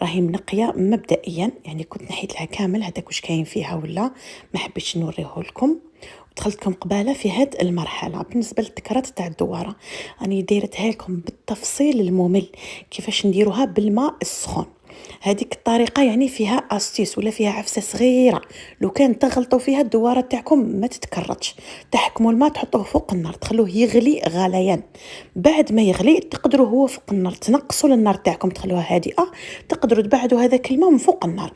راهي منقيه مبدئيا، يعني كنت نحيت لها كامل هذاك واش كاين فيها ولا ما حبيتش نوريه لكم. دخلت لكم قباله في هذه المرحله. بالنسبه للتكرات تاع الدواره راني دايرتها لكم بالتفصيل الممل كيفاش نديروها بالماء السخون. هذيك الطريقه يعني فيها استيس ولا فيها عفسه صغيره، لو كان تغلطوا فيها الدواره تاعكم ما تتكررش. تحكموا الماء تحطوه فوق النار تخلوه يغلي غليان، بعد ما يغلي تقدروا هو فوق النار تنقصوا النار تاعكم تخلوها هادئه، تقدروا تبعدوا هذاك الماء من فوق النار.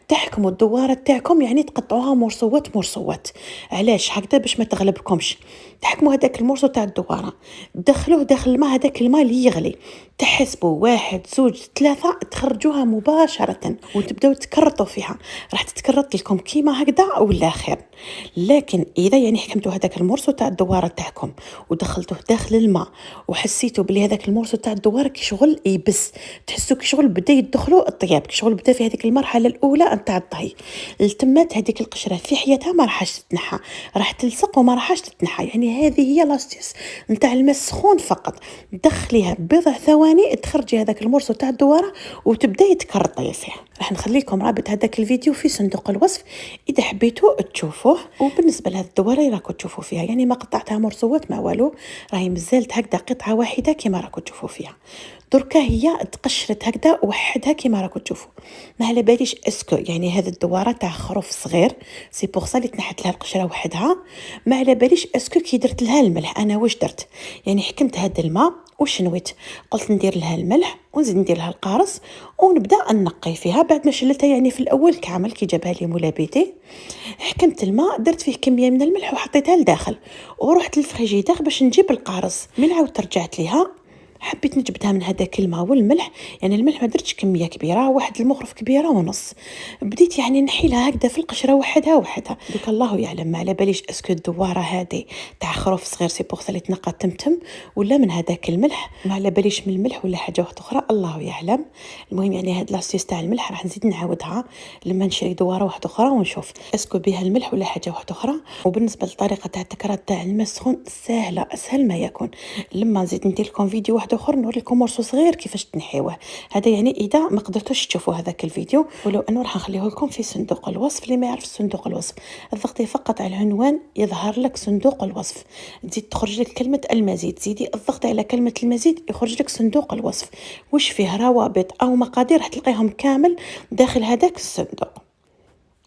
تحكموا الدواره تاعكم يعني تقطعوها مرصوات مرصوات. علاش هكذا؟ باش ما تغلبكمش. تحكموا هذاك المرصو تاع الدواره دخلوه داخل الماء، هذاك الماء اللي يغلي تحسبوا 1 2 3 تخرجوها مباشره وتبداو تكرطوا فيها. راح تتكرط لكم كيما هكذا ولا خير. لكن اذا يعني حكمتوا هذاك المرصو تاع الدواره تاعكم ودخلتوه داخل الماء وحسيتوا بلي هذاك المرصو تاع الدواره كي شغل يبس، تحسوا كي شغل بدا يدخلوا الطياب، كي شغل بدا في هذيك المرحله الاولى نتاع الطهي، التمات هذيك القشره في حياتها ما راحش تتنحى، راح تلصق وما راحش تتنحى. يعني هذه هي لاستيس نتاع الماء السخون فقط. دخليها بضع ثواني تخرجي هذاك المرصو تاع الدواره وتبداي تكرطي فيه. راح نخلي لكم رابط هذاك الفيديو في صندوق الوصف اذا حبيتوا تشوفوه. وبالنسبه لهذه الدواره راكم تشوفوا فيها يعني ما قطعتها مرصوات ما والو، راهي مازالت هكذا قطعه واحده كما راكم تشوفوا فيها. دركا هي تقشرت هكذا وحدها كما راكم تشوفوا. ما على باليش اسكو يعني هذه الدواره تاع خروف صغير سي بوغ سا اللي تنحت لها القشره وحدها. ما على باليش اسكو كي درت لها الملح. انا واش درت؟ يعني حكمت هذا الماء وشنويت، قلت ندير لها الملح ونزيد ندير لها القارص ونبدا نقي فيها بعد ما شلتها. يعني في الاول كامل كي جابها لي مولا بيتي حكمت الماء درت فيه كميه من الملح وحطيتها لداخل ورحت للفريجيدير باش نجيب القارص. من عاود رجعت ليها حبيت نجبدها من هذاك الماء والملح، يعني الملح ما درتش كميه كبيره، واحد المغرف كبيره ونص. بديت يعني نحيلها هكذا في القشره وحدها وحدها. دوك الله يعلم ما على باليش اسكو الدواره هذه تاع خروف صغير سي بوغ اللي تنقى تمتم ولا من هذاك الملح. ما على باليش من الملح ولا حاجه واحده اخرى، الله يعلم. المهم يعني هاد لاستيس تاع الملح راح نزيد نعاودها لما نشري دواره واحده اخرى ونشوف اسكو بها الملح ولا حاجه واحده اخرى. وبالنسبه للطريقه تاع التكرات تاع الماء السخون سهله اسهل ما يكون. لما نزيد ندير لكم فيديو واحد اخر نوريكم مرصو صغير كيفاش تنحيوه. هذا يعني اذا ما قدرتوش تشوفوا هذاك الفيديو، ولو انه راح نخليه لكم في صندوق الوصف. اللي ما يعرف صندوق الوصف اضغطي فقط على العنوان يظهر لك صندوق الوصف، تزيد تخرج لك كلمه المزيد، زيدي اضغطي على كلمه المزيد يخرج لك صندوق الوصف واش فيه روابط او مقادير راح تلقيهم كامل داخل هذاك الصندوق.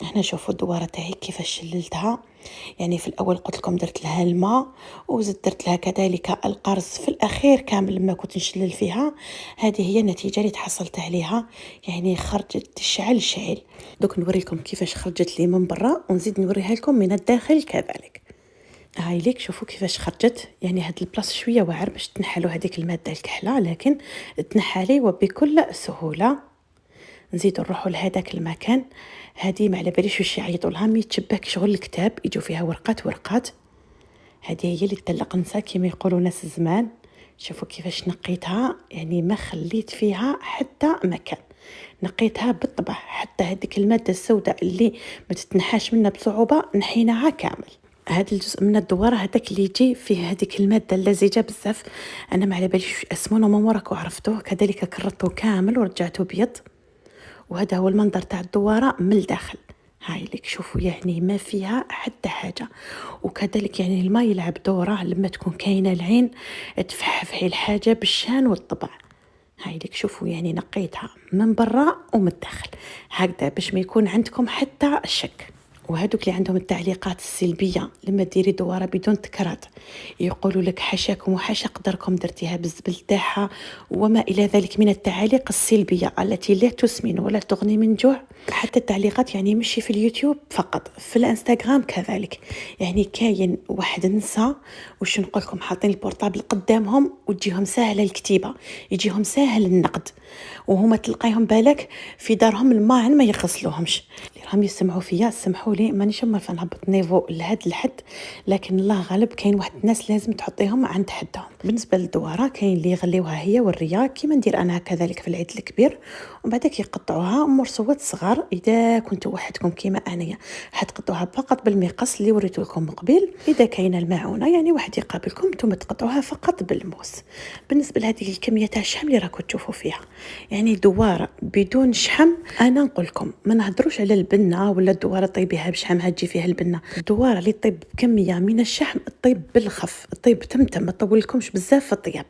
هنا شوفوا الدواره تاعي كيفاش شللتها. يعني في الاول قلت لكم درت لها الماء وزدت درت لها كذلك القرص في الاخير كامل لما كنت نشلل فيها. هذه هي النتيجه اللي تحصلت عليها، يعني خرجت تشعل شعل. دوك نوريكم كيفاش خرجت لي من برا ونزيد نوريها لكم من الداخل كذلك. هاي ليك شوفوا كيفاش خرجت. يعني هاد البلاصه شويه واعر باش تنحلوا هذيك الماده الكحله، لكن تنحالي وبكل سهوله. نزيدو نروحوا لهذاك المكان. هذه ما على باليش واش يعيطوا لها، مي تشبك شغل الكتاب يجوا فيها ورقات ورقات. هذه هي اللي تلق نسا كما يقولوا ناس الزمان. شوفوا كيفاش نقيتها، يعني ما خليت فيها حتى مكان، نقيتها بالطبع. حتى هذيك الماده السوداء اللي ما تتنحاش منها بصعوبه نحيناها كامل. هذا الجزء من الدواره هذاك اللي يجي فيه هذيك الماده اللزجه بزاف، انا ما على باليش اسمه ما راكو عرفتوه. كذلك كررته كامل ورجعته بيض. وهذا هو المنظر تاع الدواره من الداخل. هاي لك شوفوا يعني ما فيها حتى حاجه. وكذلك يعني الماء يلعب دوره لما تكون كاينه العين تفحفحي الحاجه بالشان والطبع. هاي لك شوفوا يعني نقيتها من برا ومن الداخل هكذا باش ما يكون عندكم حتى شك. وهذوك اللي عندهم التعليقات السلبيه لما ديري دواره بدون تكرات يقولوا لك حاشاكم وحاشا قدركم درتيها بالزبل تاعها وما الى ذلك من التعاليق السلبيه التي لا تسمن ولا تغني من جوع. حتى التعليقات يعني ماشي في اليوتيوب فقط، في الانستغرام كذلك. يعني كاين واحد نساء واش نقول لكم حاطين البورطابل قدامهم وتجيهم سهله الكتيبه، يجيهم سهل النقد، وهما تلقايهم بالك في دارهم الماعن ما يغسلوهمش. اللي راهم يسمعوا فيا سمحوا لي مانيش عارفه نهبط نيفو لهاد الحد، لكن الله غالب كاين واحد الناس لازم تحطيهم عند حدهم. بالنسبه للدواره كاين اللي يغليوها هي والريه كيما ندير انا كذلك في العيد الكبير، ومن بعد يقطعوها مرصوات صغار. اذا كنتوا وحدكم كيما انايا حتقطعوها فقط بالمقص اللي وريته لكم قبيل. اذا كاينه المعونه يعني واحد يقابلكم نتوما تقطعوها فقط بالموس. بالنسبه لهذه الكميه تاع الشحم اللي راكم تشوفوا فيها، يعني دواره بدون شحم، انا نقول لكم ما نهضروش على البنه ولا الدواره طيبيها بشحمها تجي فيها البنه. الدواره اللي طيب بكميه من الشحم طيب بالخف، طيب تمتم، ما طولكمش بزاف في الطياب.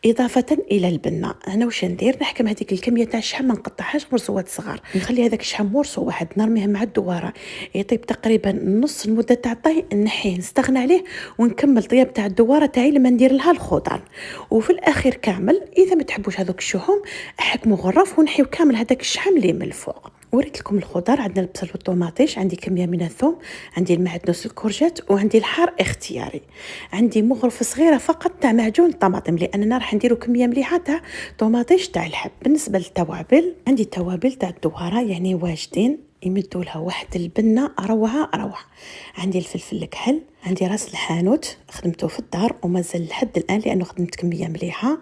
اضافه الى البنه انا واش ندير، نحكم هذيك الكميه تاع الشحم ما نقطعهاش مرصوات صغار، نخلي هذاك الشحم مرصو واحد نرميه مع الدواره يطيب تقريبا نص المده تاع الطهي، نحيه نستغنى عليه ونكمل طياب تاع الدواره تاعي لما ندير لها الخضار. وفي الاخير كامل اذا ما تحبوش هذوك الشحوم احكموا غرف ونحيو كامل هذاك الشحم اللي من الفوق. وريت لكم الخضار، عندنا البصل والطوماطيش، عندي كميه من الثوم، عندي المعدنوس الكورجات، وعندي الحار اختياري، عندي مغرفه صغيره فقط تاع معجون الطماطم لاننا راح نديرو كميه مليحه تاع طوماطيش تاع الحب. بالنسبه للتوابل عندي توابل تاع الدواره يعني واجدين يمدوا لها واحد البنه روعه روعه. عندي الفلفل الكحل، عندي راس الحانوت خدمته في الدار ومازال لحد الان لانه خدمت كميه مليحه،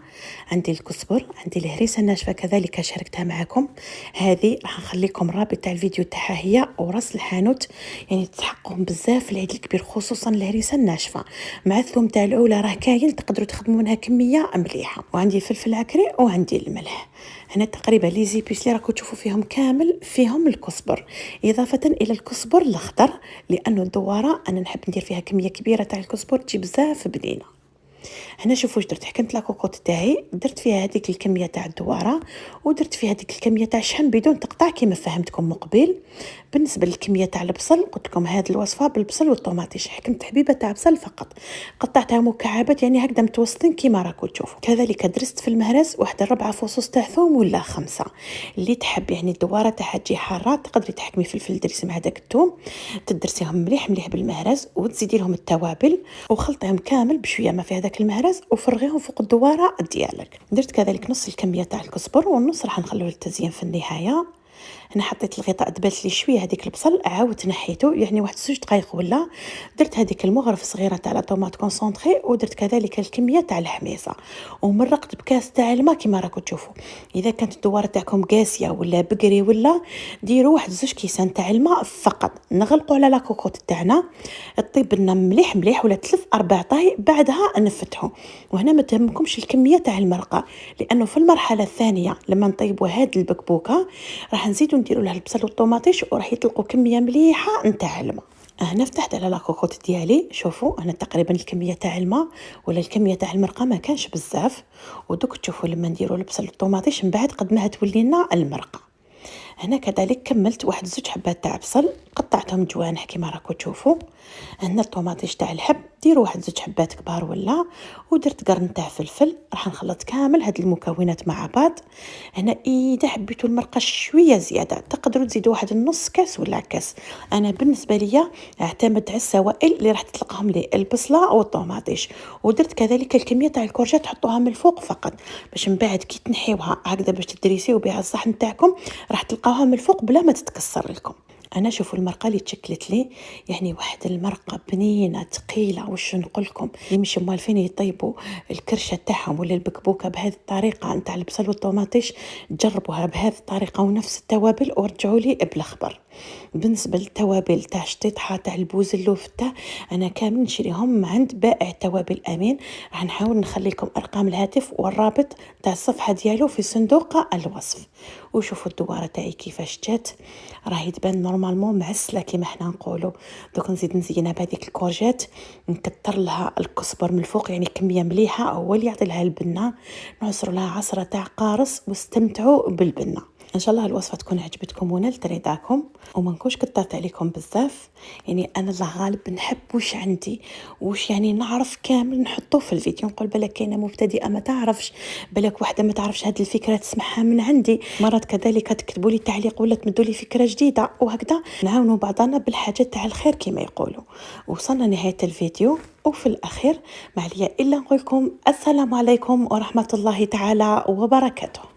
عندي الكزبر، عندي الهريسه الناشفه كذلك شاركتها معكم، هذه راح نخليكم رابط تاع الفيديو تاعها هي وراس الحانوت، يعني تحققهم بزاف في العيد الكبير خصوصا الهريسه الناشفه مع الثوم تاع العوله راه كاين تقدروا تخدموا منها كميه مليحه، وعندي الفلفل العكري وعندي الملح. هنا تقريبا لي زيبيس اللي راكم تشوفوا فيهم كامل فيهم الكزبر، اضافه الى الكزبر الاخضر لانه الدواره انا نحب ندير فيها كميه كبيره تاع الكزبر تجي بزاف بنينه. هنا شوفوا واش درت، حكمت لاكوكوط تاعي درت فيها هذيك الكميه تاع الدواره ودرت فيها هذيك الكميه تاع الشحم بدون تقطع كما فهمتكم من قبل. بالنسبه للكميه تاع البصل قلت لكم هذه الوصفه بالبصل والطوماطيش، حكمت حبيبه تاع بصل فقط قطعتها مكعبات يعني هكذا متوسطين كما راكم تشوفوا. كذلك درست في المهرس واحد 4 فصوص تاع ثوم ولا 5 اللي تحب، يعني الدواره تاعها تجي حاره تقدري تحكمي فلفل دريس مع هذاك الثوم تدرسيهم مليح مليح بالمهرس وتزيدي لهم التوابل وخلطيهم كامل بشويه ما في هذاك المهرس وفرغيهم فوق الدواره ديالك. درت كذلك نص الكميه تاع الكزبر والنص راح نخلوه للتزيين في النهايه. انا حطيت الغطاء دبلت لي شويه هذيك البصل عاودت نحيته يعني واحد 2 دقائق ولا، درت هذيك المغرفه صغيره تاع لا طوماط كونسونطري ودرت كذلك الكميه تاع الحميصه ومرقت بكاس تاع الماء كما راكم تشوفوا. اذا كانت الدواره تاعكم قاسيه ولا بقري ولا ديروا واحد 2 كيسان تاع الماء فقط، نغلقوا على لاكوكوط تاعنا طيب لنا مليح مليح ولا 3 4 طاي بعدها نفتحوا. وهنا ما تهمكمش الكميه تاع المرقه لانه في المرحله الثانيه لما نطيبوا هذه البكبوكه راح نزيدوا نديروا لها البصل والطوماطيش وراح يطلقوا كميه مليحه نتاع الماء. هنا فتحت على لاكوكوط ديالي، شوفوا انا تقريبا الكميه تاع الماء ولا الكميه تاع المرقه ما كانش بزاف، ودوك تشوفوا لما نديروا البصل والطوماطيش من بعد قد ما تولي لنا المرقه. هنا كذلك كملت واحد 2 حبات تاع بصل قطعتهم جوانح كما راكم تشوفوا. هنا الطوماطيش تاع الحب ديروا واحد 2 حبات كبار ولا، ودرت قرن تاع فلفل. راح نخلط كامل هاد المكونات مع بعض. هنا اذا حبيتوا المرقه شويه زياده تقدروا تزيدوا واحد نص كاس ولا كاس، انا بالنسبه ليا اعتمد على السوائل اللي راح تطلقهم لي البصله والطوماطيش. ودرت كذلك الكميه تاع الكورجات تحطوها من الفوق فقط باش من بعد كي تنحيوها هكذا باش تدريسيو بها الصحن تاعكم راح تلقاوها من الفوق بلا ما تتكسر لكم. انا شوفوا المرقه اللي تشكلت لي يعني واحد المرقه بنينه ثقيله، واش نقول لكم اللي مش موالفين يطيبوا الكرشه تاعهم ولا البكبوكه بهذه الطريقه نتاع البصل والطوماطيش جربوها بهذه الطريقه ونفس التوابل ورجعوا لي بالخبر. بالنسبه للتوابل تاع الشطيطحه تاع البوزلوف تاع انا كامل نشريهم عند بائع التوابل امين، راح نحاول نخلي لكم ارقام الهاتف والرابط تاع الصفحه ديالو في صندوق الوصف. وشوفوا الدواره تاعي كيفاش جات، راهي تبان نورمالمون معسله كيما حنا نقولوا. دوك نزيد نزينها بهذيك الكورجات، نكتر لها الكزبر من الفوق يعني كميه مليحه هو اللي يعطي لها البنه، نعصر لها عصره تاع قارص واستمتعوا بالبنه. ان شاء الله الوصفه تكون عجبتكم ونالت رضاكم وما نكونش كثرت عليكم بزاف، يعني انا الله غالب نحب واش عندي واش يعني نعرف كامل نحطه في الفيديو. نقول بالك كاينه مبتدئه ما تعرفش، بالك واحده ما تعرفش هذه الفكره تسمعها من عندي، مرات كذلك تكتبوا لي تعليق ولا تمدوا لي فكره جديده وهكذا نعاونوا بعضنا بالحاجات تاع الخير كما يقولوا. وصلنا نهايه الفيديو وفي الاخير ما عليا الا نقول لكم السلام عليكم ورحمه الله تعالى وبركاته.